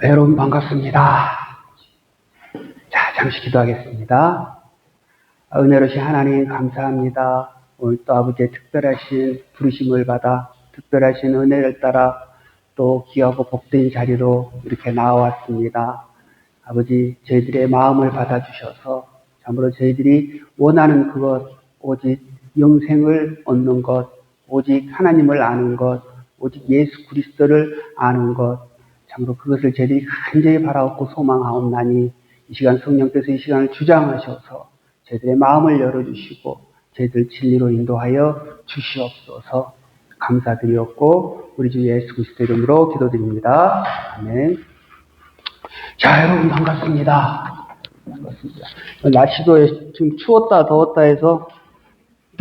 여러분 반갑습니다. 자, 잠시 기도하겠습니다. 은혜로우신 하나님 감사합니다. 오늘 또 아버지의 특별하신 부르심을 받아 특별하신 은혜를 따라 또 귀하고 복된 자리로 이렇게 나와왔습니다. 아버지, 저희들의 마음을 받아주셔서 참으로 저희들이 원하는 그것, 오직 영생을 얻는 것, 오직 하나님을 아는 것, 오직 예수 그리스도를 아는 것, 참으로 그것을 저희들이 간절히 바라옵고 소망하옵나니 이 시간 성령께서 이 시간을 주장하셔서 저희들의 마음을 열어주시고 저희들 진리로 인도하여 주시옵소서. 감사드리옵고 우리 주 예수 그리스도 이름으로 기도드립니다. 아멘. 자, 여러분 반갑습니다. 반갑습니다. 날씨도 지금 추웠다 더웠다 해서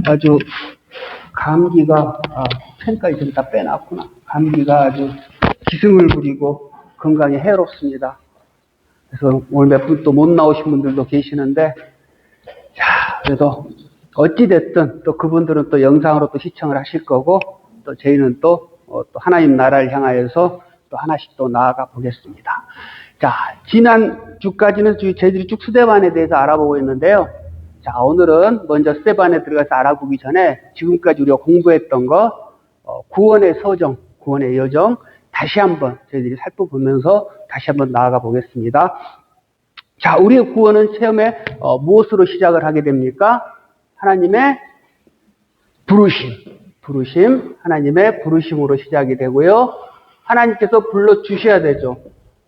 아주 감기가 펜까지 좀 다 빼놨구나. 감기가 아주 기승을 부리고 건강에 해롭습니다. 그래서 오늘 몇 분 또 못 나오신 분들도 계시는데, 자, 그래도 어찌됐든 또 그분들은 또 영상으로 또 시청을 하실 거고, 또 저희는 또 하나님 나라를 향하여서 또 하나씩 또 나아가 보겠습니다. 자, 지난 주까지는 저희들이 쭉 스데반에 대해서 알아보고 있는데요. 자, 오늘은 먼저 스데반에 들어가서 알아보기 전에 지금까지 우리가 공부했던 거, 구원의 서정, 구원의 여정, 다시 한번 저희들이 살펴보면서 다시 한번 나아가 보겠습니다. 자, 우리의 구원은 처음에 무엇으로 시작을 하게 됩니까? 하나님의 부르심, 하나님의 부르심으로 시작이 되고요. 하나님께서 불러주셔야 되죠.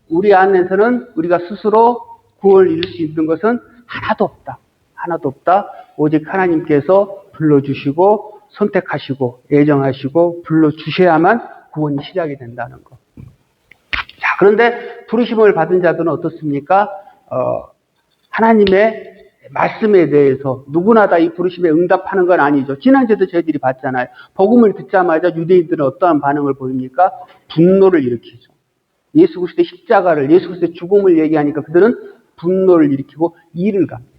우리 안에서는 우리가 스스로 구원을 이룰 수 있는 것은 하나도 없다. 오직 하나님께서 불러주시고 선택하시고 예정하시고 불러주셔야만 구원이 시작이 된다는 것. 자, 그런데 부르심을 받은 자들은 어떻습니까? 하나님의 말씀에 대해서 누구나 다 이 부르심에 응답하는 건 아니죠. 지난주에도 저희들이 봤잖아요. 복음을 듣자마자 유대인들은 어떠한 반응을 보입니까? 분노를 일으키죠. 예수 그리스도의 십자가를, 예수 그리스도의 죽음을 얘기하니까 그들은 분노를 일으키고 이를 갑니다.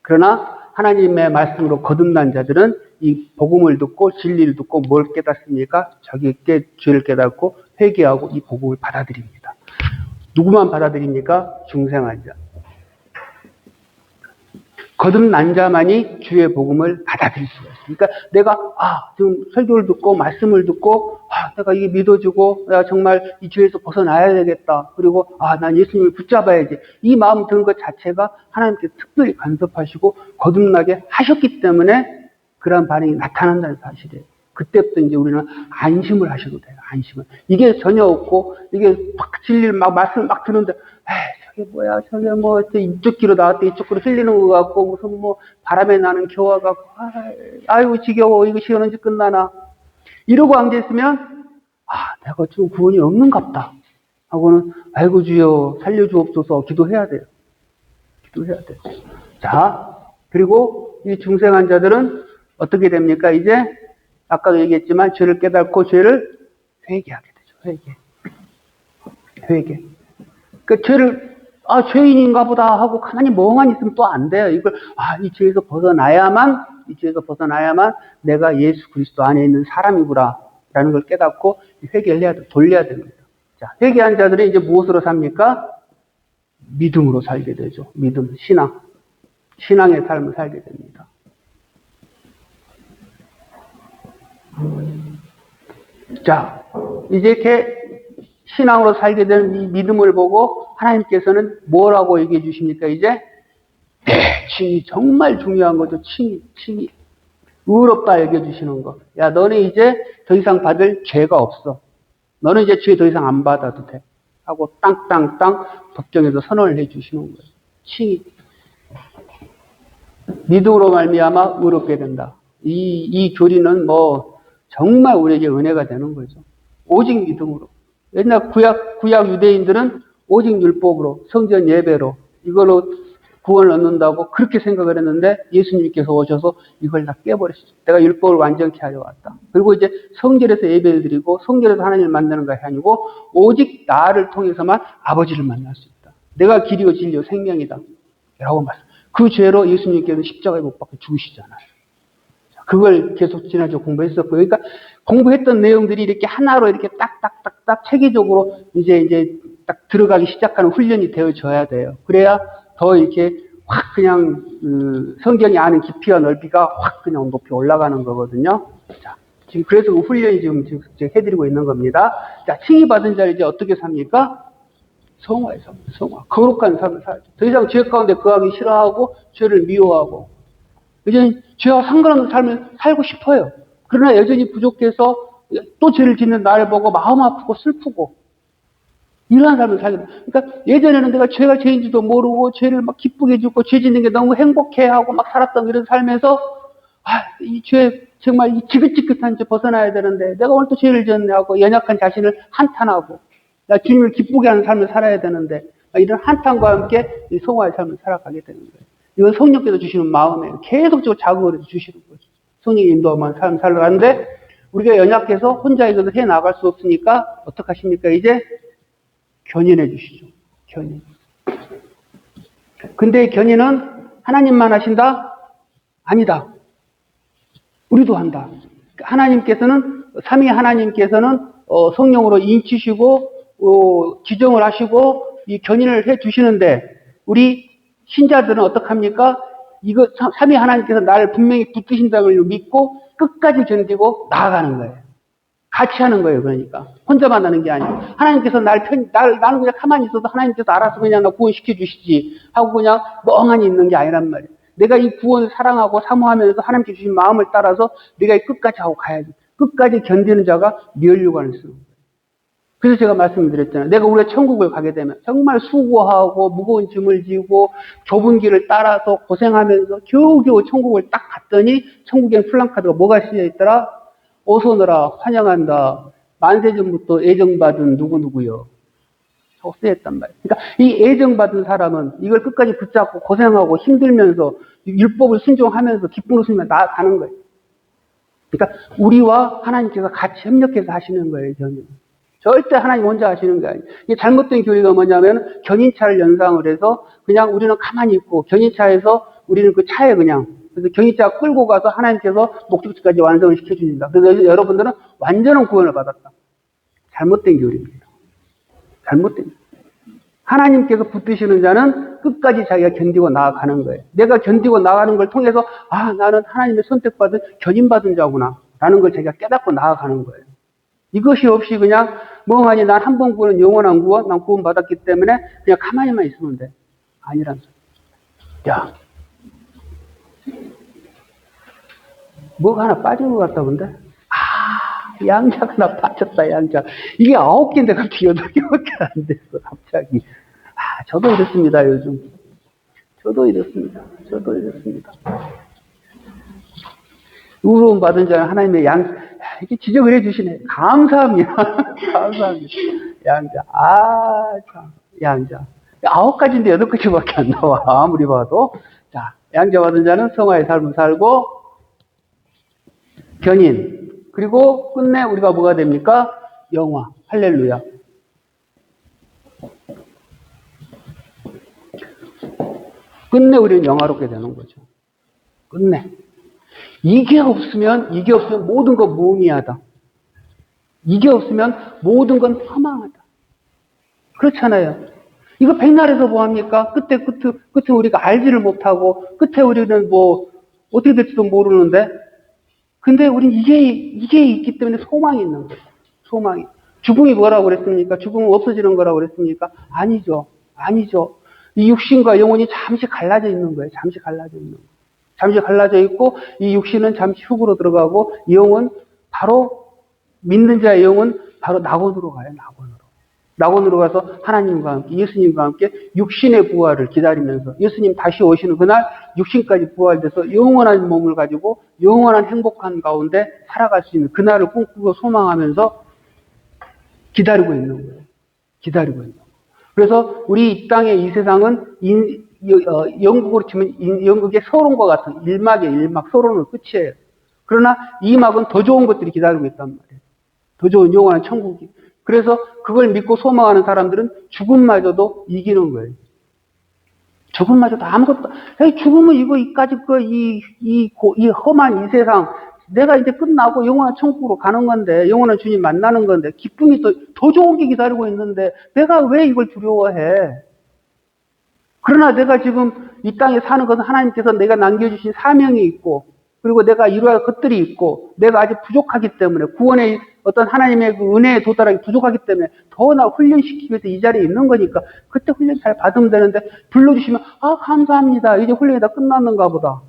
그러나 하나님의 말씀으로 거듭난 자들은 이 복음을 듣고 진리를 듣고 뭘 깨닫습니까? 자기의 죄를 깨닫고 회개하고 이 복음을 받아들입니다. 누구만 받아들입니까? 중생한 자. 거듭난 자만이 주의 복음을 받아들일 수가 있어요. 그러니까 내가 지금 설교를 듣고 말씀을 듣고 내가 이게 믿어지고 내가 정말 이 죄에서 벗어나야 되겠다. 그리고 난 예수님을 붙잡아야지. 이 마음 드는 것 자체가 하나님께서 특별히 간섭하시고 거듭나게 하셨기 때문에 그러한 반응이 나타난다는 사실이에요. 그때부터 이제 우리는 안심을 하셔도 돼요. 안심을. 이게 전혀 없고 이게 막 진리를 말씀을 막 듣는데 저게 뭐야, 저게 뭐, 이쪽 귀로 나왔더니 이쪽 귀로 흘리는 것 같고, 무슨 뭐, 바람에 나는 겨와 같고, 아이고, 지겨워, 이거 시간 언제 끝나나. 이러고 앉아있으면, 내가 지금 구원이 없는갑다. 하고는, 아이고, 주여, 살려주옵소서, 기도해야 돼요. 자, 그리고 이 중생한 자들은 어떻게 됩니까? 이제, 아까도 얘기했지만, 죄를 깨닫고 죄를 회개하게 되죠. 회개. 그 죄를 죄인인가 보다 하고 가만히 멍하니 있으면 또 안 돼요. 이걸, 이 죄에서 벗어나야만 내가 예수 그리스도 안에 있는 사람이구나. 라는 걸 깨닫고 회개를 해야 돼. 돌려야 됩니다. 자, 회개한 자들은 이제 무엇으로 삽니까? 믿음으로 살게 되죠. 믿음, 신앙의 삶을 살게 됩니다. 자, 이제 이렇게 신앙으로 살게 되는 이 믿음을 보고 하나님께서는 뭐라고 얘기해 주십니까? 이제 칭이 정말 중요한 거죠. 칭이 의롭다 얘기해 주시는 거. 야, 너는 이제 더 이상 받을 죄가 없어. 너는 이제 죄 더 이상 안 받아도 돼. 하고 땅 법정에서 선언을 해 주시는 거예요. 칭이 믿음으로 말미암아 의롭게 된다. 이 교리는 뭐 정말 우리에게 은혜가 되는 거죠. 오직 믿음으로. 옛날 구약 유대인들은 오직 율법으로, 성전 예배로, 이걸로 구원을 얻는다고 그렇게 생각을 했는데 예수님께서 오셔서 이걸 다 깨버렸어요. 내가 율법을 완전케 하려 왔다. 그리고 이제 성전에서 예배를 드리고 성전에서 하나님을 만나는 것이 아니고 오직 나를 통해서만 아버지를 만날 수 있다. 내가 길이요 진리요 생명이다. 라고 말씀. 그 죄로 예수님께서 십자가에 못 박혀 죽으시잖아요. 그걸 계속 지난주 공부했었고, 그러니까 공부했던 내용들이 이렇게 하나로 이렇게 딱딱딱딱 체계적으로 이제 딱 들어가기 시작하는 훈련이 되어져야 돼요. 그래야 더 이렇게 확 그냥 성경이 아는 깊이와 넓이가 확 그냥 높이 올라가는 거거든요. 자, 지금 그래서 그 훈련이 지금 해드리고 있는 겁니다. 자, 칭의받은 자를 이제 어떻게 삽니까? 성화에 삽니다. 성화. 거룩한 삶을 살죠. 더 이상 죄 가운데 거하기 싫어하고 죄를 미워하고 이제 죄와 상관없는 삶을 살고 싶어요. 그러나 여전히 부족해서 또 죄를 짓는 나를 보고 마음 아프고 슬프고 이러한 삶을 살게 돼. 그러니까 예전에는 내가 죄가 죄인지도 모르고 죄를 막 기쁘게 짓고 죄 짓는 게 너무 행복해하고 막 살았던 이런 삶에서 이 죄 정말 이 지긋지긋한 죄 벗어나야 되는데 내가 오늘 또 죄를 지었네 하고 연약한 자신을 한탄하고 나 주님을 기쁘게 하는 삶을 살아야 되는데 이런 한탄과 함께 이 성화의 삶을 살아가게 되는 거예요. 이건 성령께서 주시는 마음이에요. 계속적으로 자극을 해서 주시는 거죠. 성령의 인도만 삶을 살아가는데 우리가 연약해서 혼자 이것을 해 나갈 수 없으니까 어떡하십니까? 이제 견인해 주시죠. 견인. 근데 견인은 하나님만 하신다? 아니다. 우리도 한다. 하나님께서는 삼위 하나님께서는 성령으로 인치시고 지정을 하시고 이 견인을 해 주시는데 우리 신자들은 어떡합니까? 이거 삼위 하나님께서 나를 분명히 붙드신다는 걸 믿고 끝까지 견디고 나아가는 거예요. 같이 하는 거예요. 그러니까 혼자만 하는 게 아니고 하나님께서 나는 그냥 가만히 있어도 하나님께서 알아서 그냥 나 구원시켜 주시지 하고 그냥 멍하니 있는 게 아니란 말이에요. 내가 이 구원을 사랑하고 사모하면서 하나님께 주신 마음을 따라서 내가 이 끝까지 하고 가야지. 끝까지 견디는 자가 멸류관을 쓰는 거예요. 그래서 제가 말씀드렸잖아요. 내가 우리가 천국을 가게 되면 정말 수고하고 무거운 짐을 지고 좁은 길을 따라서 고생하면서 겨우겨우 천국을 딱 갔더니 천국엔 플랜카드가 뭐가 씌여 있더라? 어서 오너라 환영한다. 만세전부터 애정받은 누구누구요. 하고 쓰였단 말이에요. 그러니까 이 애정받은 사람은 이걸 끝까지 붙잡고 고생하고 힘들면서 율법을 순종하면서 기쁨을 쓰며 나아가는 거예요. 그러니까 우리와 하나님께서 같이 협력해서 하시는 거예요. 저는. 절대 하나님 혼자 하시는 게 아니에요. 이게 잘못된 교리가 뭐냐면 견인차를 연상을 해서 그냥 우리는 가만히 있고 견인차에서 우리는 그 차에 그냥 그래서 견인차 끌고 가서 하나님께서 목적지까지 완성을 시켜주신다. 그래서 여러분들은 완전한 구원을 받았다. 잘못된 교리입니다. 잘못된 교리. 하나님께서 붙드시는 자는 끝까지 자기가 견디고 나아가는 거예요. 내가 견디고 나아가는 걸 통해서 나는 하나님의 선택받은 견인받은 자구나 라는 걸 자기가 깨닫고 나아가는 거예요. 이것이 없이 그냥 멍하니 난 한 번 구원은 영원한 구원, 난 구원 받았기 때문에 그냥 가만히만 있으면 돼. 아니란 소리. 야, 뭐가 하나 빠진 것 같다 본데? 양자가 하나 빠졌다, 양자. 이게 9개인데 갑자기 8개밖에 안 됐어, 갑자기. 저도 이렇습니다, 요즘. 저도 이렇습니다. 의로움 받은 자는 하나님의 이렇게 지적을 해주시네. 감사합니다. 감사합니다. 양자. 참. 양자. 9가지인데 8가지밖에 안 나와. 아무리 봐도. 자, 양자 받은 자는 성화의 삶을 살고, 견인. 그리고 끝내 우리가 뭐가 됩니까? 영화. 할렐루야. 끝내 우리는 영화롭게 되는 거죠. 끝내. 이게 없으면 모든 건 무의미하다. 이게 없으면 모든 건 허망하다. 그렇잖아요. 이거 백날에서 뭐 합니까? 끝에 우리가 알지를 못하고, 끝에 우리는 뭐, 어떻게 될지도 모르는데, 근데 우린 이게 있기 때문에 소망이 있는 거예요. 소망이. 죽음이 뭐라고 그랬습니까? 죽음은 없어지는 거라고 그랬습니까? 아니죠. 이 육신과 영혼이 잠시 갈라져 있는 거예요. 잠시 갈라져 있고, 이 육신은 잠시 흙으로 들어가고, 영은 바로, 믿는 자의 영은 바로 낙원으로 가요, 낙원으로. 낙원으로 가서 하나님과 함께, 예수님과 함께 육신의 부활을 기다리면서, 예수님 다시 오시는 그날 육신까지 부활돼서 영원한 몸을 가지고, 영원한 행복한 가운데 살아갈 수 있는 그날을 꿈꾸고 소망하면서 기다리고 있는 거예요. 그래서 우리 이 땅의 이 세상은 영국으로 치면 영국의 서론과 같은 일막 서론은 끝이에요. 그러나 이 막은 더 좋은 것들이 기다리고 있단 말이에요. 더 좋은 영원한 천국이. 그래서 그걸 믿고 소망하는 사람들은 죽음마저도 이기는 거예요. 죽음마저도 아무것도, 에이, 죽으면 이까지 이 험한 이 세상, 내가 이제 끝나고 영원한 천국으로 가는 건데, 영원한 주님 만나는 건데, 기쁨이 더 좋은 게 기다리고 있는데, 내가 왜 이걸 두려워해? 그러나 내가 지금 이 땅에 사는 것은 하나님께서 내가 남겨주신 사명이 있고, 그리고 내가 이루어야 할 것들이 있고, 내가 아직 부족하기 때문에, 구원의 어떤 하나님의 그 은혜에 도달하기 부족하기 때문에, 더 나 훈련시키기 위해서 이 자리에 있는 거니까, 그때 훈련 잘 받으면 되는데, 불러주시면, 아, 감사합니다. 이제 훈련이 다 끝났는가 보다.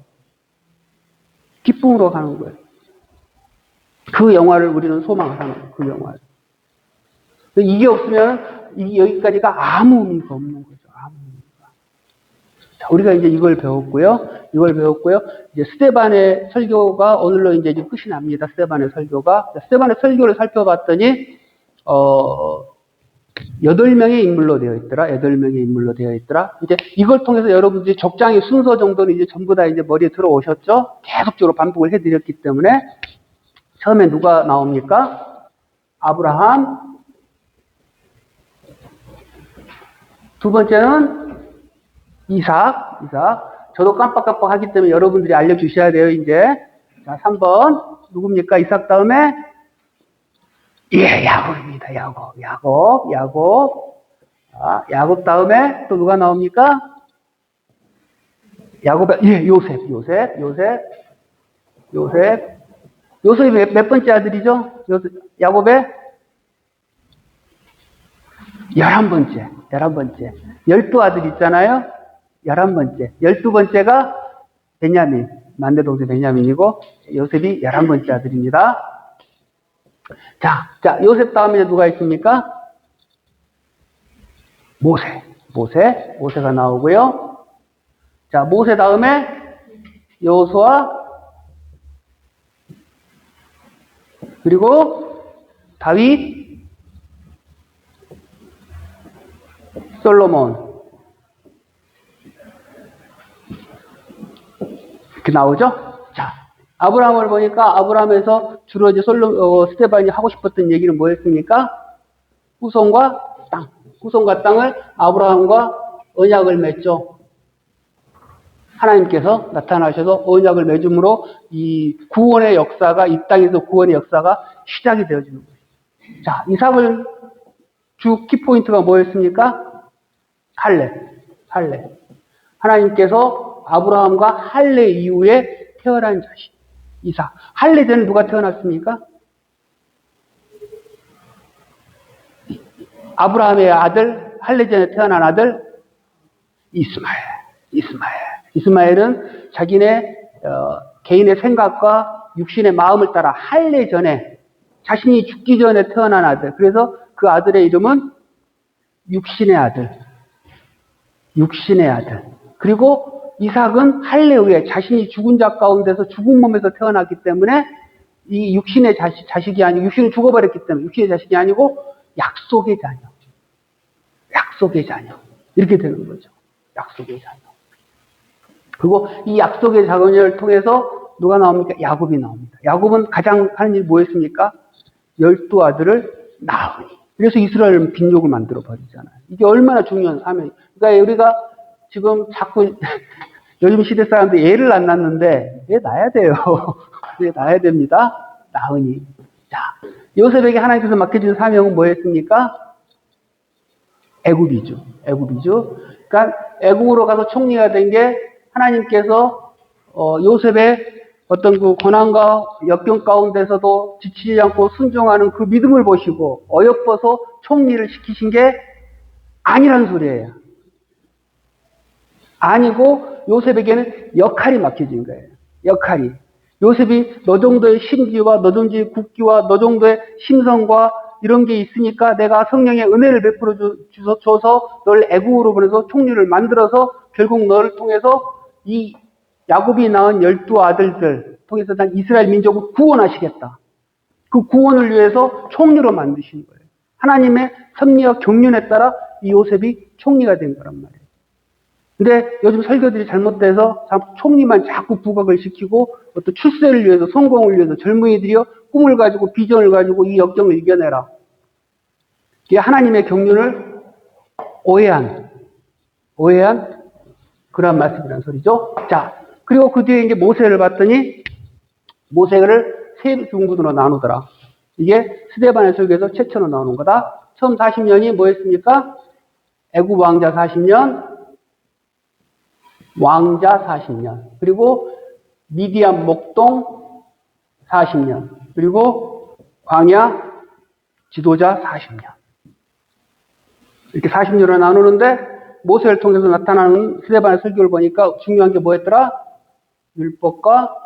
기쁨으로 가는 거예요. 그 영화를 우리는 소망을 하는 거예요. 그 영화를. 이게 없으면, 여기까지가 아무 의미가 없는 거죠. 아무 의미가. 자, 우리가 이제 이걸 배웠고요. 이제 스데반의 설교가 오늘로 이제 끝이 납니다. 스데반의 설교가. 스데반의 설교를 살펴봤더니, 8명의 인물로 되어 있더라. 8명의 인물로 되어 있더라. 이제 이걸 통해서 여러분들이 적장의 순서 정도는 이제 전부 다 이제 머리에 들어오셨죠? 계속적으로 반복을 해드렸기 때문에. 처음에 누가 나옵니까? 아브라함. 두 번째는 이삭. 저도 깜빡깜빡 하기 때문에 여러분들이 알려주셔야 돼요, 이제. 자, 3번. 누굽니까? 이삭 다음에? 예, 야곱입니다. 야곱. 자, 야곱 다음에 또 누가 나옵니까? 야곱의, 예, 요셉이 몇 번째 아들이죠? 야곱의 11번째. 12아들 있잖아요? 11번째. 12번째가 베냐민, 만대 동생 베냐민이고, 요셉이 11번째 아들입니다. 자, 요셉 다음에 누가 있습니까? 모세가 나오고요. 자, 모세 다음에 여호수아, 그리고 다윗, 솔로몬. 이렇게 나오죠? 자, 아브라함을 보니까 아브라함에서 주로 이제 스데반이 하고 싶었던 얘기는 뭐였습니까? 후손과 땅을 아브라함과 언약을 맺죠. 하나님께서 나타나셔서 언약을 맺음으로 이 구원의 역사가, 이 땅에서 구원의 역사가 시작이 되어지는 거예요. 자, 이삭을 주 키포인트가 뭐였습니까? 할례. 하나님께서 아브라함과 할례 이후에 태어난 자식, 이삭. 할례 전에 누가 태어났습니까? 아브라함의 아들, 할례 전에 태어난 아들, 이스마엘은 자기네 개인의 생각과 육신의 마음을 따라 할례 전에, 자신이 죽기 전에 태어난 아들. 그래서 그 아들의 이름은 육신의 아들. 그리고 이삭은 할례 후에 자신이 죽은 자 가운데서 죽은 몸에서 태어났기 때문에 이 육신의 자식이 아니고, 육신은 죽어버렸기 때문에 육신의 자식이 아니고 약속의 자녀. 이렇게 되는 거죠. 약속의 자녀. 그리고 이 약속의 자녀를 통해서 누가 나옵니까? 야곱이 나옵니다. 야곱은 가장 하는 일이 뭐였습니까? 12아들을 낳으니. 그래서 이스라엘은 빈족을 만들어 버리잖아요. 이게 얼마나 중요한 사명이에요. 그러니까 우리가 지금 자꾸 요즘 시대 사람들이 애를 안 낳는데 애 낳아야 돼요. 애 낳아야 됩니다. 낳으니. 자, 요셉에게 하나님께서 맡겨준 사명은 뭐였습니까? 애굽이죠. 그러니까 애굽으로 가서 총리가 된 게 하나님께서 요셉의 어떤 그 고난과 역경 가운데서도 지치지 않고 순종하는 그 믿음을 보시고 어여뻐서 총리를 시키신 게 아니란 소리예요. 아니고 요셉에게는 역할이 맡겨진 거예요. 역할이. 요셉이 너 정도의 심기와 너 정도의 국기와 너 정도의 심성과 이런 게 있으니까 내가 성령의 은혜를 베풀어 줘서 널 애국으로 보내서 총리를 만들어서 결국 너를 통해서 이 야곱이 낳은 12아들들 통해서 난 이스라엘 민족을 구원하시겠다. 그 구원을 위해서 총리로 만드신 거예요. 하나님의 섭리와 경륜에 따라 이 요셉이 총리가 된 거란 말이에요. 근데 요즘 설교들이 잘못돼서 총리만 자꾸 부각을 시키고 어떤 출세를 위해서, 성공을 위해서 젊은이들이요 꿈을 가지고 비전을 가지고 이 역경을 이겨내라. 이게 하나님의 경륜을 오해한 그런 말씀이라는 소리죠. 자, 그리고 그 뒤에 이제 모세를 봤더니 모세를 세 중군으로 나누더라. 이게 스데반의 설교에서 최초로 나오는 거다. 처음 40년이 뭐였습니까? 애굽 왕자 40년, 왕자 40년, 그리고 미디안 목동 40년, 그리고 광야 지도자 40년. 이렇게 40년으로 나누는데 모세를 통해서 나타나는 스데반의 설교를 보니까 중요한 게 뭐였더라? 율법과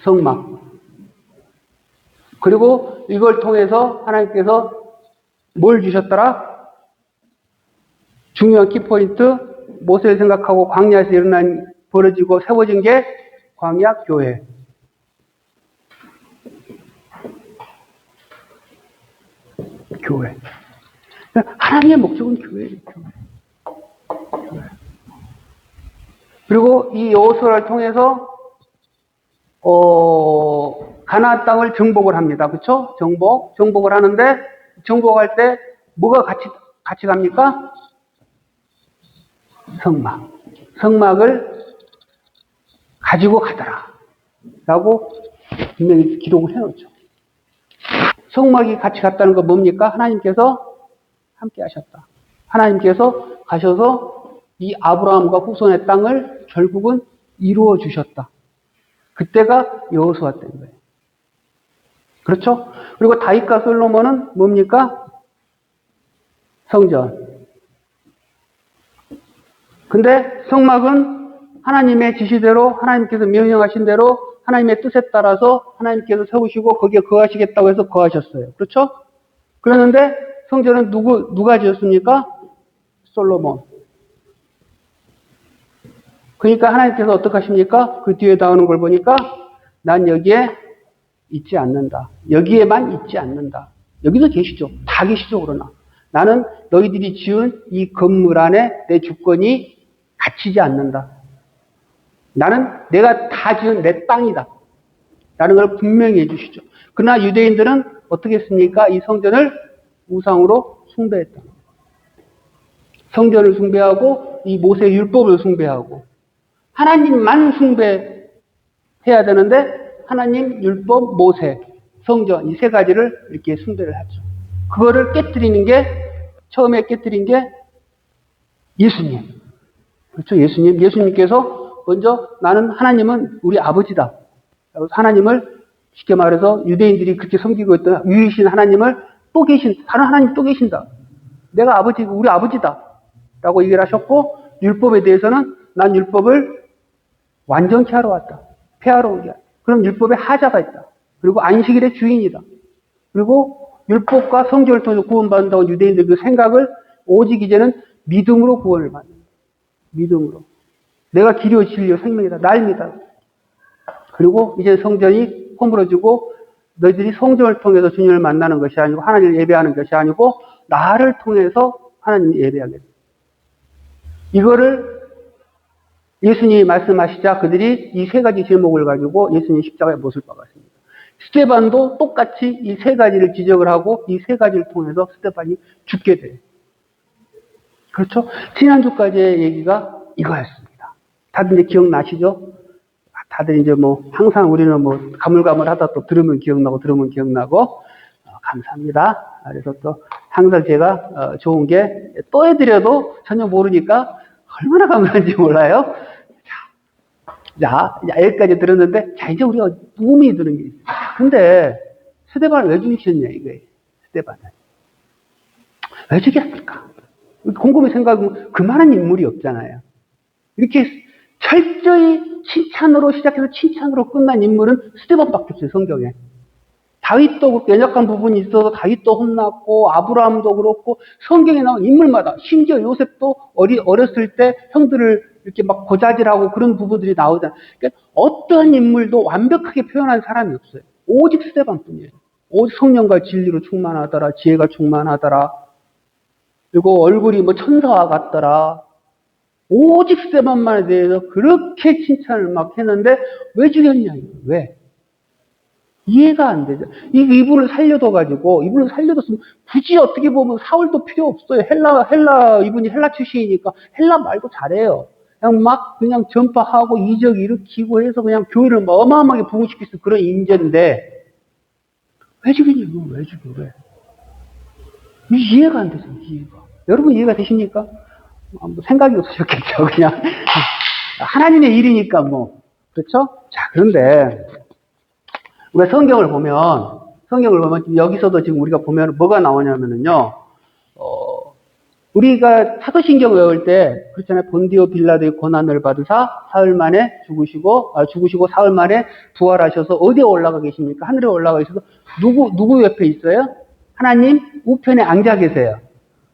성막. 그리고 이걸 통해서 하나님께서 뭘 주셨더라? 중요한 키포인트, 모세를 생각하고 광야에서 벌어지고 세워진 게 광야 교회. 교회. 하나님의 목적은 교회예요. 교회. 그리고 이 여호수아를 통해서 가나안 땅을 정복을 합니다. 그렇죠? 정복을 하는데 정복할 때 뭐가 같이 갑니까? 성막을 가지고 가더라. 라고 분명히 기록을 해놓죠. 성막이 같이 갔다는 건 뭡니까? 하나님께서 함께 하셨다. 하나님께서 가셔서 이 아브라함과 후손의 땅을 결국은 이루어 주셨다. 그때가 여호수아 때인 거예요. 그렇죠? 그리고 다윗과 솔로몬은 뭡니까? 성전. 근데 성막은 하나님의 지시대로 하나님께서 명령하신 대로 하나님의 뜻에 따라서 하나님께서 세우시고 거기에 거하시겠다고 해서 거하셨어요. 그렇죠? 그러는데 성전은 누가 지었습니까? 솔로몬. 그러니까 하나님께서 어떻게 하십니까? 그 뒤에 나오는 걸 보니까 난 여기에 있지 않는다. 여기에만 있지 않는다. 여기도 계시죠. 다 계시죠. 그러나 나는 너희들이 지은 이 건물 안에 내 주권이 갇히지 않는다. 나는 내가 다 지은 내 땅이다. 라는 걸 분명히 해주시죠. 그러나 유대인들은 어떻게 했습니까? 이 성전을 우상으로 숭배했다. 성전을 숭배하고 이 모세의 율법을 숭배하고 하나님만 숭배해야 되는데 하나님, 율법, 모세, 성전 이 세 가지를 이렇게 숭배를 하죠. 그거를 깨뜨리는 게 처음에 깨뜨린 게 예수님. 그렇죠? 예수님께서 먼저 나는 하나님은 우리 아버지다. 하나님을 쉽게 말해서 유대인들이 그렇게 섬기고 있던 유일신 하나님을 다른 하나님 또 계신다. 내가 아버지고 우리 아버지다. 라고 얘기를 하셨고 율법에 대해서는 난 율법을 완전케 하러 왔다. 폐하러 온 게 아니야. 그럼 율법에 하자가 있다. 그리고 안식일의 주인이다. 그리고 율법과 성전을 통해서 구원받는다고 유대인들 그 생각을 오직 이제는 믿음으로 구원을 받는다. 믿음으로. 내가 길이요 진리요 생명이다. 날 믿어. 그리고 이제 성전이 허물어지고 너희들이 성전을 통해서 주님을 만나는 것이 아니고 하나님을 예배하는 것이 아니고 나를 통해서 하나님을 예배하겠다. 이거를 예수님이 말씀하시자 그들이 이 세 가지 제목을 가지고 예수님 십자가에 못을 박았습니다. 스데반도 똑같이 이 세 가지를 지적을 하고 이 세 가지를 통해서 스데반이 죽게 돼요. 그렇죠? 지난주까지의 얘기가 이거였습니다. 다들 이제 기억나시죠? 다들 이제 항상 우리는 가물가물하다 또 들으면 기억나고, 감사합니다. 그래서 또 항상 제가 좋은 게 또 해드려도 전혀 모르니까 얼마나 감사한지 몰라요. 자, 여기까지 들었는데, 자, 이제 우리가 도움이 드는 게 있어요. 근데, 스데반을 왜 죽이셨냐, 이거예요. 스데반을. 왜 죽였을까? 곰곰이 생각하면 그만한 인물이 없잖아요. 이렇게 철저히 칭찬으로 시작해서 칭찬으로 끝난 인물은 스데반밖에 없어요, 성경에. 다윗도 연약한 부분이 있어서 다윗도 혼났고 아브라함도 그렇고 성경에 나온 인물마다 심지어 요셉도 어렸을 때 형들을 이렇게 막 고자질하고 그런 부분들이 나오잖아요. 그러니까 어떠한 인물도 완벽하게 표현한 사람이 없어요. 오직 스데반뿐이에요. 오직 성령과 진리로 충만하더라. 지혜가 충만하더라. 그리고 얼굴이 천사와 같더라. 오직 스데반만에 대해서 그렇게 칭찬을 막 했는데 왜 죽였냐 이거. 왜? 이해가 안 되죠. 이분을 살려둬가지고, 이분을 살려뒀으면 굳이 어떻게 보면 사울도 필요 없어요. 이분이 헬라 출신이니까 헬라 말도 잘해요. 그냥 막 그냥 전파하고 이적 일으키고 해서 그냥 교회를 뭐 어마어마하게 부흥시킬 수 그런 인재인데 왜 죽이냐고, 왜 죽여, 왜? 이해가 안 되죠, 이해가. 여러분 이해가 되십니까? 뭐 생각이 없으셨겠죠, 그냥. 하나님의 일이니까 뭐. 그렇죠? 자, 그런데 우리가 성경을 보면 여기서도 지금 우리가 보면 뭐가 나오냐면은요, 우리가 사도신경 외울 때 그렇잖아요. 본디오 빌라도의 고난을 받으사 사흘 만에 죽으시고 사흘 만에 부활하셔서 어디에 올라가 계십니까? 하늘에 올라가 계셔서 누구 옆에 있어요? 하나님 우편에 앉아 계세요.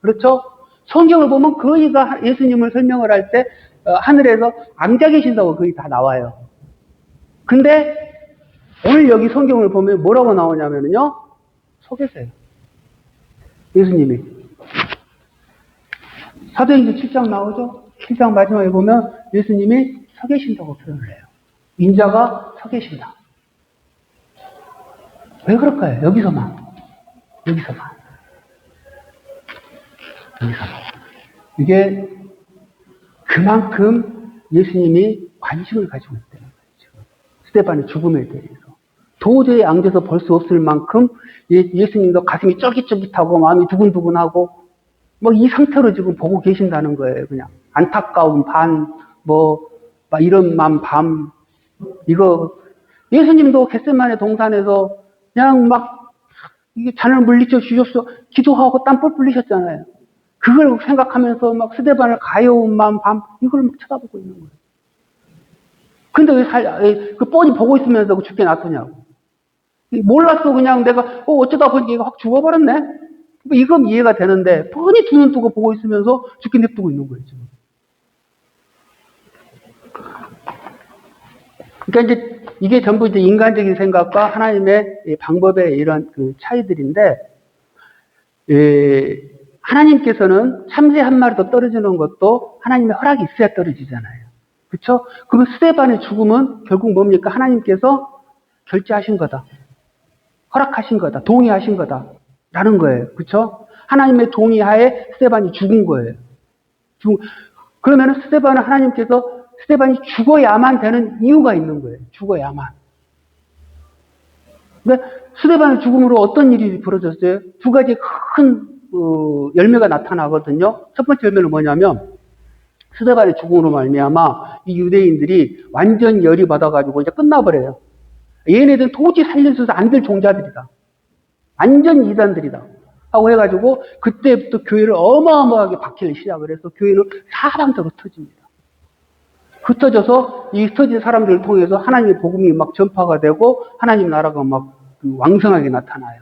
그렇죠? 성경을 보면 거의가 예수님을 설명을 할 때 하늘에서 앉아 계신다고 거의 다 나와요. 근데 오늘 여기 성경을 보면 뭐라고 나오냐면요, 서 계세요. 예수님이. 사도행전 7장 나오죠? 7장 마지막에 보면 예수님이 서 계신다고 표현을 해요. 인자가 서 계신다. 왜 그럴까요? 여기서만. 이게 그만큼 예수님이 관심을 가지고 있다는 거죠. 스데반의 죽음에 대해서. 도저히 앉아서 볼 수 없을 만큼 예수님도 가슴이 쫄깃쫄깃하고 마음이 두근두근하고 뭐 이 상태로 지금 보고 계신다는 거예요. 그냥 안타까운 막 이런 밤 이거 예수님도 겟세마네 동산에서 그냥 막 이게 잔을 물리쳐 주셔서 기도하고 땀 뻘 흘리셨잖아요. 그걸 생각하면서 막 스데반을 가여운 밤 이걸 막 쳐다보고 있는 거예요. 근데 왜 그 뻔히 보고 있으면서 죽게 놔두냐고. 몰랐어. 그냥 내가 어쩌다 보니까 얘가 확 죽어버렸네. 이건 이해가 되는데 뻔히 두 눈 뜨고 보고 있으면서 죽게 냅두고 있는 거예요. 지금. 그러니까 이제 이게 전부 이제 인간적인 생각과 하나님의 방법의 이런 그 차이들인데, 하나님께서는 참새 한 마리 더 떨어지는 것도 하나님의 허락이 있어야 떨어지잖아요. 그렇죠? 그러면 스데반의 죽음은 결국 뭡니까? 하나님께서 결제하신 거다. 허락하신 거다. 동의하신 거다. 라는 거예요. 그렇죠? 하나님의 동의하에 스데반이 죽은 거예요. 그러면 스데반은 하나님께서 스데반이 죽어야만 되는 이유가 있는 거예요. 죽어야만. 근데 스데반의 죽음으로 어떤 일이 벌어졌어요? 두 가지 큰 열매가 나타나거든요. 첫 번째 열매는 뭐냐면 스데반의 죽음으로 말미암아 이 유대인들이 완전 열이 받아가지고 이제 끝나버려요. 얘네들은 도저히 살려줘서 안 될 종자들이다. 완전 이단들이다. 하고 해가지고 그때부터 교회를 어마어마하게 박해를 시작을 해서 교회는 사방적으로 터집니다. 흩어져서 이 흩어진 사람들을 통해서 하나님의 복음이 막 전파가 되고 하나님 나라가 막 왕성하게 나타나요.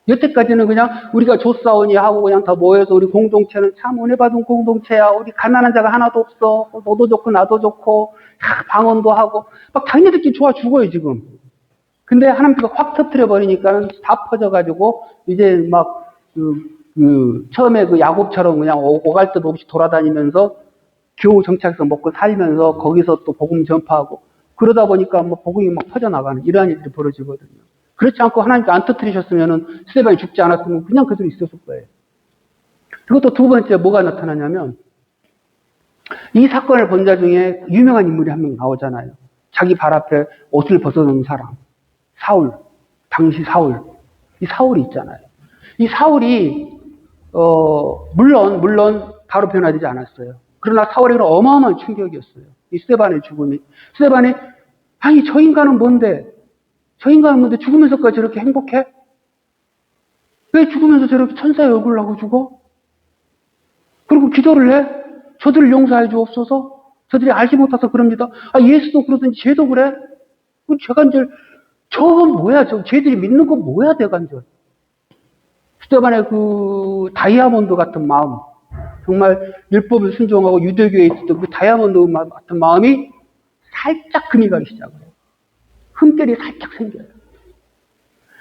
여태까지는 그냥 우리가 조싸우니 하고 그냥 다 모여서 우리 공동체는 참 은혜 받은 공동체야. 우리 가난한 자가 하나도 없어. 너도 좋고 나도 좋고 방언도 하고 막 자기네들끼리 좋아 죽어요 지금. 근데 하나님께서 확 터뜨려 버리니까 다 퍼져가지고 이제 막 처음에 그 야곱처럼 그냥 오갈 데도 없이 돌아다니면서 겨우 정착해서 먹고 살면서 거기서 또 복음 전파하고 그러다 보니까 뭐 복음이 막 퍼져나가는 이러한 일들이 벌어지거든요. 그렇지 않고 하나님께 안 터뜨리셨으면은 스데반이 죽지 않았으면 그냥 그대로 있었을 거예요. 그리고 또 두 번째 뭐가 나타나냐면 이 사건을 본 자 중에 유명한 인물이 한 명 나오잖아요. 자기 발 앞에 옷을 벗어놓은 사람. 사울. 당시 사울. 이 사울이 있잖아요. 이 사울이 물론 바로 변화되지 않았어요. 그러나 사울에게는 어마어마한 충격이었어요. 이 스데반의 죽음이. 스데반이 아니 저 인간은 뭔데 죽으면서까지 저렇게 행복해? 왜 죽으면서 저렇게 천사의 얼굴을 하고 죽어? 그리고 기도를 해? 저들을 용서해 주옵소서? 저들이 알지 못해서 그럽니다. 예수도 그러든지 쟤도 그래? 재간절 저건 뭐야? 쟤들이 믿는 건 뭐야 대간절? 스데반의 그 다이아몬드 같은 마음, 정말 율법을 순종하고 유대교에 있었던 그 다이아몬드 같은 마음이 살짝 금이 가기 시작해요. 흠결이 살짝 생겨요.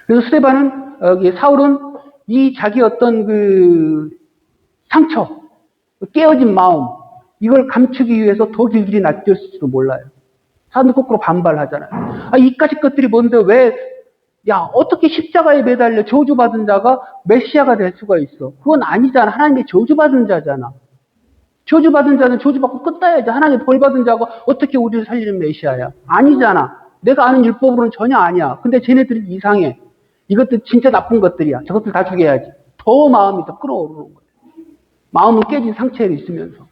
그래서 스데반은 사울은 이 자기 어떤 그 상처, 깨어진 마음 이걸 감추기 위해서 더 길들이 낯들었을지도 몰라요. 사람들 거꾸로 반발하잖아요. 이까지 것들이 뭔데 어떻게 십자가에 매달려 저주받은 자가 메시아가 될 수가 있어? 그건 아니잖아. 하나님의 저주받은 자잖아. 저주받은 자는 저주받고 끝나야지. 하나님 벌 받은 자가 어떻게 우리를 살리는 메시아야? 아니잖아. 내가 아는 율법으로는 전혀 아니야. 근데 쟤네들이 이상해. 이것들 진짜 나쁜 것들이야. 저것들 다 죽여야지. 더 마음이 더 끌어오르는 거야. 마음은 깨진 상처에 있으면서.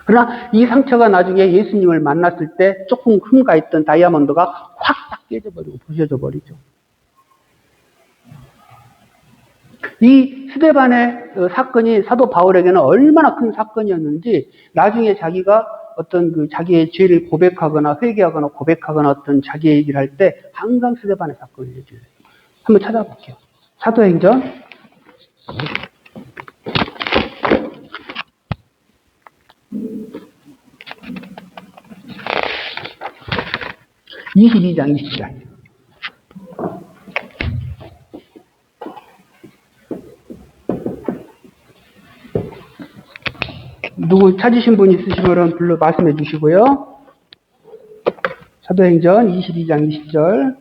그러나 이 상처가 나중에 예수님을 만났을 때 조금 흠가 있던 다이아몬드가 확 딱 깨져버리고 부셔져 버리죠. 이 스데반의 사건이 사도 바울에게는 얼마나 큰 사건이었는지 나중에 자기가 어떤 그 자기의 죄를 고백하거나 회개하거나 고백하거나 어떤 자기의 얘기를 할 때 항상 스데반의 사건을 얘기해요. 한번 찾아볼게요. 사도행전 22장 20절. 누구 찾으신 분 있으시면 불러 말씀해 주시고요. 사도행전 22장 20절.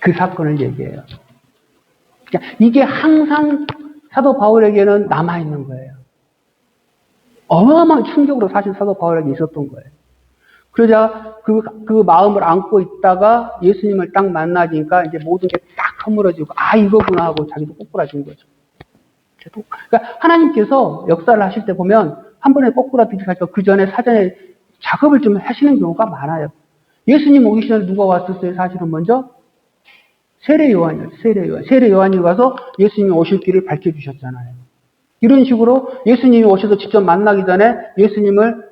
그 사건을 얘기해요. 그러니까 이게 항상 사도 바울에게는 남아있는 거예요. 어마어마한 충격으로 사실 사도 바울에게 있었던 거예요. 그러자 그 마음을 안고 있다가 예수님을 딱 만나니까 이제 모든 게 딱 허물어지고, 아, 이거구나 하고 자기도 꼬꾸라진 거죠. 그러니까 하나님께서 역사를 하실 때 보면 한 번에 꼬꾸라지기 하죠. 그 전에 사전에 작업을 좀 하시는 경우가 많아요. 예수님 오기 전에 누가 왔었어요? 사실은 먼저 세례 요한이었어요. 세례 요한이 와서 예수님이 오실 길을 밝혀주셨잖아요. 이런 식으로 예수님이 오셔서 직접 만나기 전에 예수님을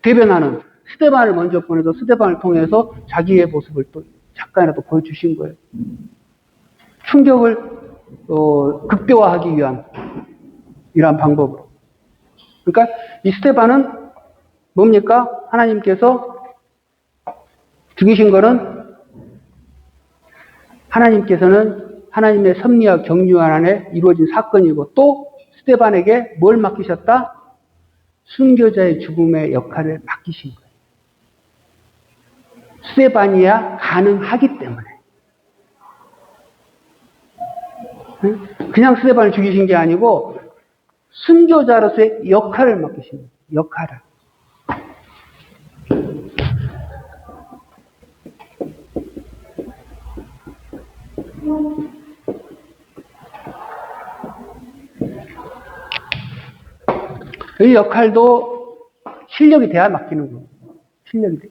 대변하는 스데반을 먼저 보내서 스데반을 통해서 자기의 모습을 또 잠깐이라도 보여주신 거예요. 충격을 극대화하기 위한 이러한 방법으로. 그러니까 이 스데반은 뭡니까? 하나님께서 죽이신 거는 하나님께서는 하나님의 섭리와 경륜 안에 이루어진 사건이고, 또 스데반에게 뭘 맡기셨다? 순교자의 죽음의 역할을 맡기신 거예요. 스데반이야 가능하기 때문에. 그냥 스데반을 죽이신 게 아니고 순교자로서의 역할을 맡기신 거예요. 역할을. 이 역할도 실력이 돼야 맡기는 거예요. 실력이 돼.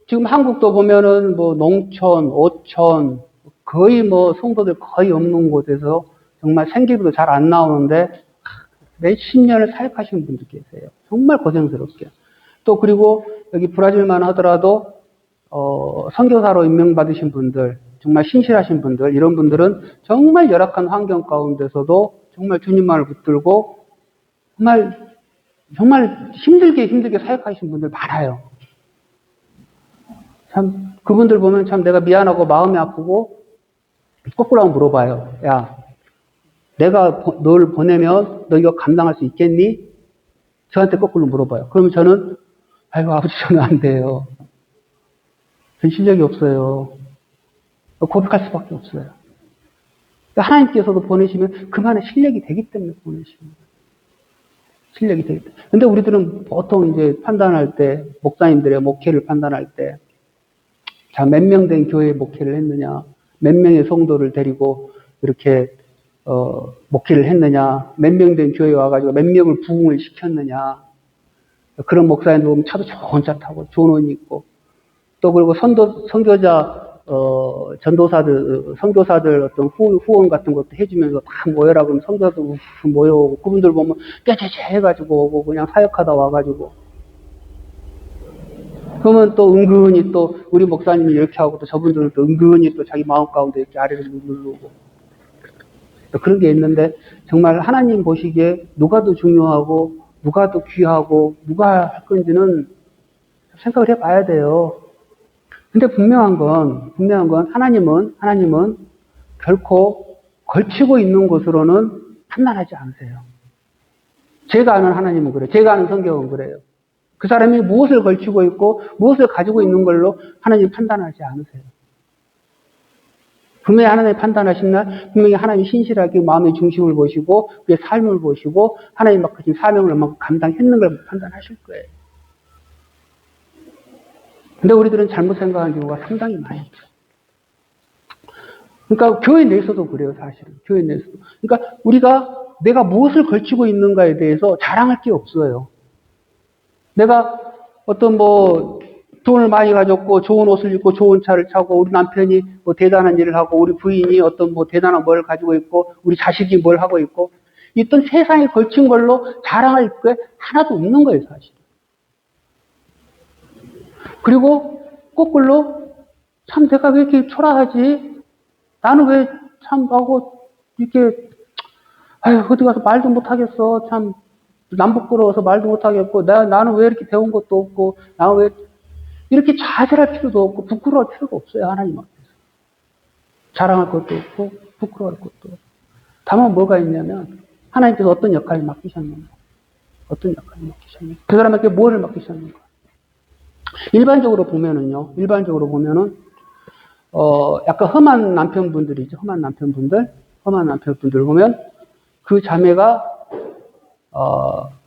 지금 한국도 보면은 농촌, 오촌, 거의 성도들 거의 없는 곳에서 정말 생계비도 잘 안 나오는데 몇십 년을 사역하시는 분들 계세요. 정말 고생스럽게. 또 그리고 여기 브라질만 하더라도 선교사로 임명받으신 분들, 정말 신실하신 분들, 이런 분들은 정말 열악한 환경 가운데서도 정말 주님만을 붙들고 정말 힘들게 사역하시는 분들 많아요. 참, 그분들 보면 참 내가 미안하고 마음이 아프고, 거꾸로 한번 물어봐요. 야, 내가 너를 보내면 너 이거 감당할 수 있겠니? 저한테 거꾸로 물어봐요. 그러면 저는, 아이고, 아버지, 저는 안 돼요. 전 실력이 없어요. 고백할 수밖에 없어요. 하나님께서도 보내시면 그만의 실력이 되기 때문에 보내십니다. 실력이 되기 때문에. 근데 우리들은 보통 이제 판단할 때, 목사님들의 목회를 판단할 때, 자, 몇 명 된 교회에 목회를 했느냐, 몇 명의 성도를 데리고 이렇게, 목회를 했느냐, 몇 명 된 교회에 와가지고 몇 명을 부흥을 시켰느냐, 그런 목사님들 보면 차도 좋은 차 타고, 좋은 옷 입고, 또 그리고 선교자, 선교사들 어떤 후원 같은 것도 해주면서 다 모여라 그러면 선교사들 모여오고, 그분들 보면 꾀죄죄 해가지고 오고, 그냥 사역하다 와가지고. 그러면 또 은근히 또 우리 목사님이 이렇게 하고, 또 저분들은 또 은근히 또 자기 마음 가운데 이렇게 아래를 누르고. 또 그런 게 있는데, 정말 하나님 보시기에 누가 더 중요하고, 누가 더 귀하고, 누가 할 건지는 생각을 해봐야 돼요. 근데 분명한 건 하나님은 결코 걸치고 있는 것으로는 판단하지 않으세요. 제가 아는 하나님은 그래요. 제가 아는 성경은 그래요. 그 사람이 무엇을 걸치고 있고 무엇을 가지고 있는 걸로 하나님 판단하지 않으세요. 분명히 하나님 판단하신 날 분명히 하나님이 신실하게 마음의 중심을 보시고 그의 삶을 보시고 하나님 맡기신 사명을 감당했는 걸 판단하실 거예요. 근데 우리들은 잘못 생각하는 경우가 상당히 많이 있죠. 그러니까 교회 내에서도 그래요, 사실은. 교회 내에서도. 그러니까 우리가 내가 무엇을 걸치고 있는가에 대해서 자랑할 게 없어요. 내가 어떤 돈을 많이 가졌고 좋은 옷을 입고 좋은 차를 타고 우리 남편이 대단한 일을 하고 우리 부인이 어떤 대단한 뭘 가지고 있고 우리 자식이 뭘 하고 있고 어떤 세상에 걸친 걸로 자랑할 게 하나도 없는 거예요, 사실. 그리고 거꾸로 참 내가 왜 이렇게 초라하지? 나는 왜 참 하고 이렇게 어디 가서 말도 못하겠어. 참 남 부끄러워서 말도 못하겠고 나는 왜 이렇게 배운 것도 없고 나는 왜 이렇게 자살할 필요도 없고 부끄러워할 필요가 없어요. 하나님 앞에서. 자랑할 것도 없고 부끄러워할 것도 없고. 다만 뭐가 있냐면 하나님께서 어떤 역할을 맡기셨는가. 어떤 역할을 맡기셨는가. 그 사람에게 뭐를 맡기셨는가. 일반적으로 보면은 약간 험한 남편분들이죠. 험한 남편분들 보면 그 자매가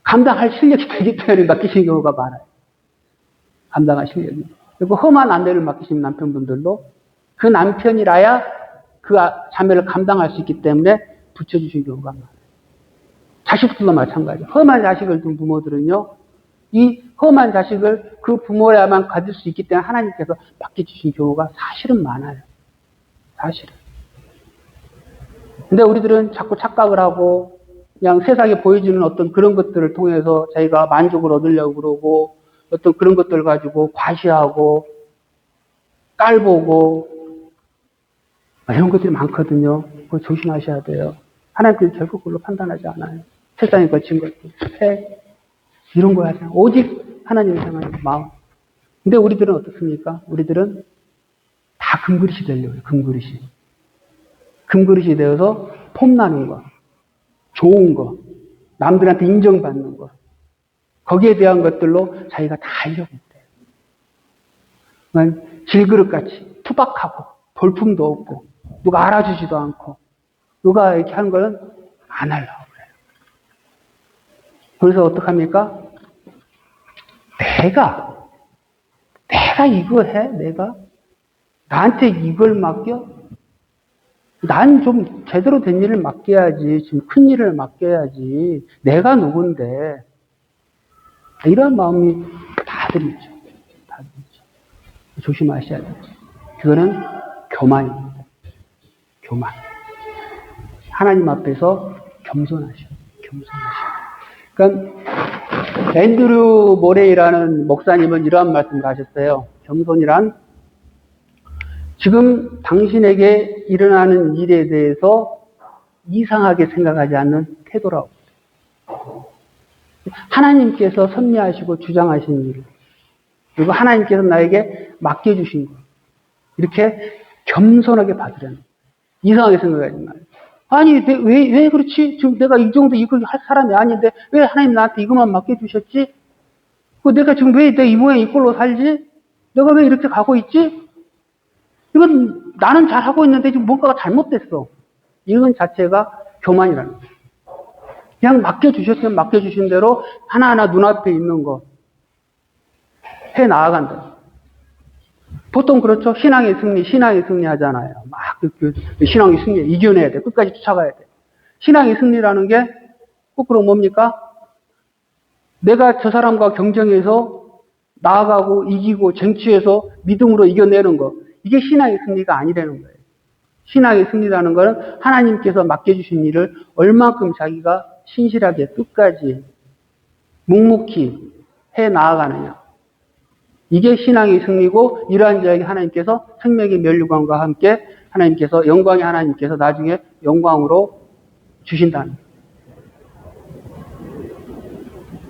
감당할 실력이 되기 때문에 맡기신 경우가 많아요. 감당할 실력이. 그리고 험한 아내를 맡기신 남편분들도 그 남편이라야 그 자매를 감당할 수 있기 때문에 붙여주신 경우가 많아요. 자식들도 마찬가지예요. 험한 자식을 둔 부모들은요, 이 험한 자식을 그 부모야만 가질 수 있기 때문에 하나님께서 맡겨주신 경우가 사실은 많아요. 사실은. 근데 우리들은 자꾸 착각을 하고 그냥 세상에 보여주는 어떤 그런 것들을 통해서 자기가 만족을 얻으려고 그러고 어떤 그런 것들 가지고 과시하고 깔보고 이런 것들이 많거든요. 그거 조심하셔야 돼요. 하나님께서 결국 그걸로 판단하지 않아요. 세상에 거친 것들, 책 이런 거 하잖아요. 오직 하나님을 향하는 마음. 근데 우리들은 어떻습니까? 우리들은 다 금그릇이 되려고 해요. 금그릇이. 금그릇이 되어서 폼나는 거, 좋은 거, 남들한테 인정받는 거, 거기에 대한 것들로 자기가 다 하려고 해요. 질그릇같이 투박하고 볼품도 없고 누가 알아주지도 않고 누가 이렇게 하는 거는 안 하려고 그래요. 그래서 어떡합니까? 내가 이거 해? 내가? 나한테 이걸 맡겨? 난 좀 제대로 된 일을 맡겨야지. 좀 큰 일을 맡겨야지. 내가 누군데. 이런 마음이 다들 있죠. 다들 있죠. 조심하셔야 돼요. 그거는 교만입니다. 교만. 하나님 앞에서 겸손하셔. 그러니까 앤드류 모레이라는 목사님은 이러한 말씀을 하셨어요. 겸손이란 지금 당신에게 일어나는 일에 대해서 이상하게 생각하지 않는 태도라고. 하나님께서 섭리하시고 주장하신 일, 그리고 하나님께서 나에게 맡겨주신 것, 이렇게 겸손하게 받으려는 거예요. 이상하게 생각하지 말아요. 아니, 왜 그렇지? 지금 내가 이 정도 이걸 할 사람이 아닌데, 왜 하나님 나한테 이것만 맡겨주셨지? 내가 지금 왜 내 이 모양 이 꼴로 살지? 내가 왜 이렇게 가고 있지? 이건 나는 잘하고 있는데 지금 뭔가가 잘못됐어. 이건 자체가 교만이라는 거예요. 그냥 맡겨주셨으면 맡겨주신 대로 하나하나 눈앞에 있는 거 해 나아간다. 보통 그렇죠. 신앙의 승리 하잖아요. 막 신앙의 승리 이겨내야 돼. 끝까지 쫓아가야 돼. 신앙의 승리라는 게 거꾸로 뭡니까? 내가 저 사람과 경쟁해서 나아가고 이기고 쟁취해서 믿음으로 이겨내는 거. 이게 신앙의 승리가 아니라는 거예요. 신앙의 승리라는 것은 하나님께서 맡겨주신 일을 얼만큼 자기가 신실하게 끝까지 묵묵히 해 나아가느냐. 이게 신앙의 승리고 이러한 자에게 하나님께서 생명의 면류관과 함께 영광의 하나님께서 나중에 영광으로 주신다는 거예요.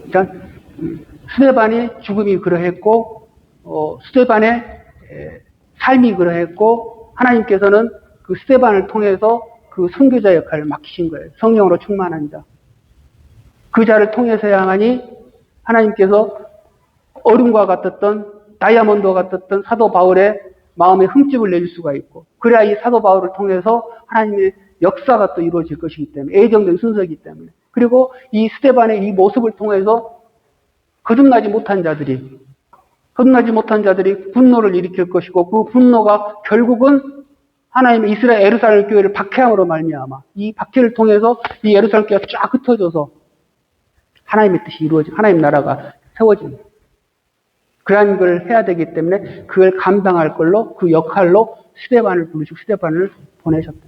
그러니까 스데반이 죽음이 그러했고 스데반의 삶이 그러했고 하나님께서는 그 스데반을 통해서 그 선교자 역할을 맡기신 거예요. 성령으로 충만한 자. 그 자를 통해서야만이 하나님께서 얼음과 같았던 다이아몬드와 같았던 사도 바울의 마음에 흠집을 내줄 수가 있고, 그래야 이 사도 바울을 통해서 하나님의 역사가 또 이루어질 것이기 때문에, 예정된 순서이기 때문에. 그리고 이 스데반의 이 모습을 통해서 거듭나지 못한 자들이 분노를 일으킬 것이고, 그 분노가 결국은 하나님의 이스라엘 예루살렘 교회를 박해함으로 말미암아 이 박해를 통해서 이 예루살렘 교회가 쫙 흩어져서 하나님의 뜻이 이루어진, 하나님 나라가 세워진, 그러한 걸 해야 되기 때문에 그걸 감당할 걸로, 그 역할로 스데반을 부르시고 스데반을 보내셨다.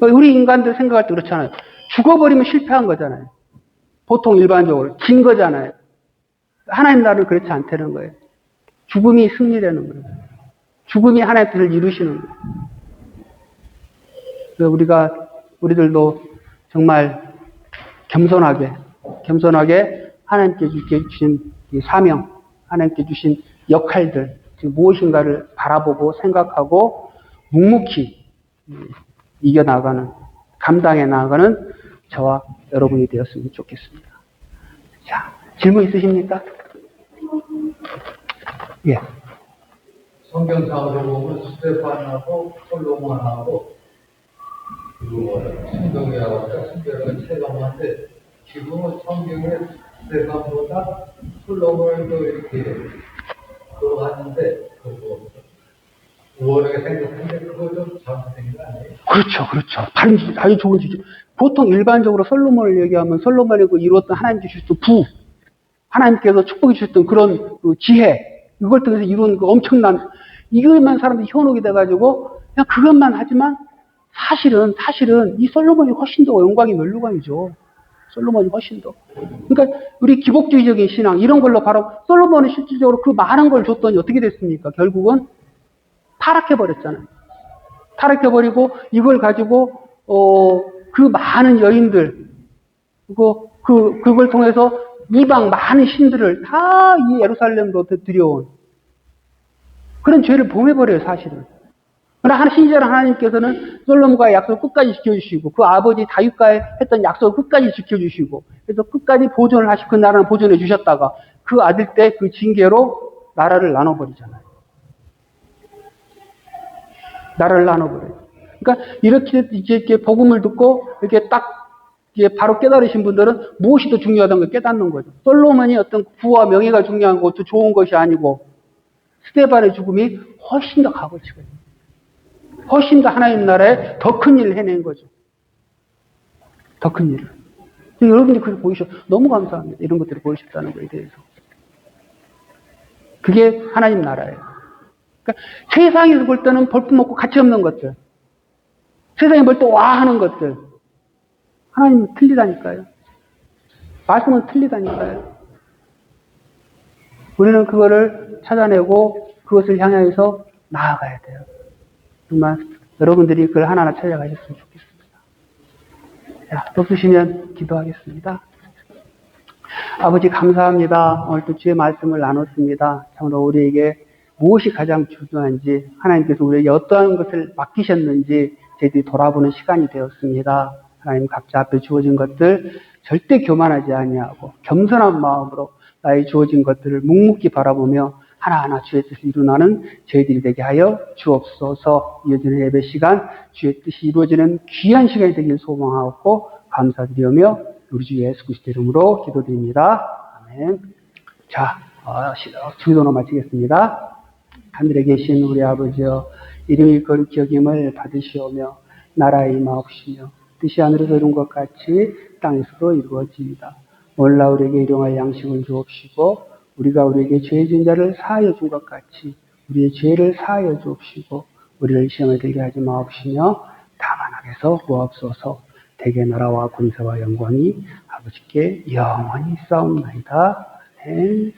우리 인간들 생각할 때 그렇잖아요. 죽어버리면 실패한 거잖아요. 보통 일반적으로 진 거잖아요. 하나님 나라는 그렇지 않다는 거예요. 죽음이 승리라는 거예요. 죽음이 하나님의 뜻을 이루시는 거예요. 우리들도 정말 겸손하게 하나님께 주신 이 사명, 하나님께 주신 역할들, 무엇인가를 바라보고 생각하고 묵묵히 이겨나가는, 감당해 나가는 저와 여러분이 되었으면 좋겠습니다. 자, 질문 있으십니까? 예. 성경상으로 보면 스데반하고 솔로몬하고 신동이하고 신별은 체감한데, 지금은 성경에 스데반보다 솔로몬을 더 이렇게 그거 하는데, 그거 우월하게 생각하는데 그거 좀 잘못된 거 아니에요? 그렇죠. 아주 좋은 지죠. 보통 일반적으로 솔로몬을 얘기하면 솔로몬이 그 이루었던 하나님께 주셨던 하나님께서 축복해 주셨던 그런 그 지혜, 이걸 통해서 이룬 그 엄청난, 이것만 사람들이 현혹이 돼가지고 그냥 그것만 하지만 사실은 이 솔로몬이 훨씬 더 영광이 멸류관이죠. 솔로몬이 훨씬 더. 그러니까 우리 기복주의적인 신앙 이런 걸로 바로 솔로몬은 실질적으로 그 많은 걸 줬더니 어떻게 됐습니까? 결국은 타락해버렸잖아요. 타락해버리고 이걸 가지고 그 많은 여인들, 그걸 통해서 이방 많은 신들을 다 이 예루살렘으로 들여온 그런 죄를 범해버려요, 사실은. 그러나 신실한 하나님께서는 솔로몬과의 약속을 끝까지 지켜주시고, 그 아버지 다윗과의 했던 약속을 끝까지 지켜주시고, 그래서 끝까지 보존을 하시고, 그 나라는 보존해 주셨다가, 그 아들 때 그 징계로 나라를 나눠버리잖아요. 나라를 나눠버려요. 그러니까 이렇게 복음을 듣고, 이렇게 딱, 바로 깨달으신 분들은 무엇이 더 중요하다는 걸 깨닫는 거죠. 솔로몬이 어떤 부와 명예가 중요한 것도 좋은 것이 아니고, 스데반의 죽음이 훨씬 더 값어치가 있어요. 훨씬 더 하나님 나라에 더 큰 일을 해낸 거죠. 더 큰 일을. 여러분들이 그걸 너무 감사합니다. 이런 것들을 보이셨다는 거에 대해서. 그게 하나님 나라예요. 그러니까 세상에서 볼 때는 볼품없고 가치 없는 것들. 세상에 볼 때 와 하는 것들. 하나님은 틀리다니까요. 말씀은 틀리다니까요. 우리는 그거를 찾아내고 그것을 향해서 나아가야 돼요. 정말 여러분들이 그걸 하나하나 찾아가셨으면 좋겠습니다. 자, 없으시면 기도하겠습니다. 아버지 감사합니다. 오늘 또 주의 말씀을 나눴습니다. 참으로 우리에게 무엇이 가장 중요한지, 하나님께서 우리에게 어떠한 것을 맡기셨는지 저희들이 돌아보는 시간이 되었습니다. 하나님 각자 앞에 주어진 것들 절대 교만하지 아니하고 겸손한 마음으로 나의 주어진 것들을 묵묵히 바라보며 하나하나 주의 뜻을 이루나는 저희들이 되게 하여 주옵소서. 이어지는 예배 시간 주의 뜻이 이루어지는 귀한 시간이 되길 소망하고 감사드리며 우리 주 예수 그리스도 이름으로 기도드립니다. 아멘. 자, 기도로 마치겠습니다. 하늘에 계신 우리 아버지여, 이름이 거룩히 여김을 받으시오며 나라에 임하옵시며 뜻이 하늘에서 이룬 것 같이 땅에서도 이루어집니다. 오늘날 우리에게 일용할 양식을 주옵시고 우리가 우리에게 죄 지은 자를 사하여 준 것 같이 우리의 죄를 사하여 주옵시고 우리를 시험에 들게 하지 마옵시며 다만 악에서 구하옵소서. 대개 나라와 권세와 영광이 아버지께 영원히 있사옵나이다. 아멘.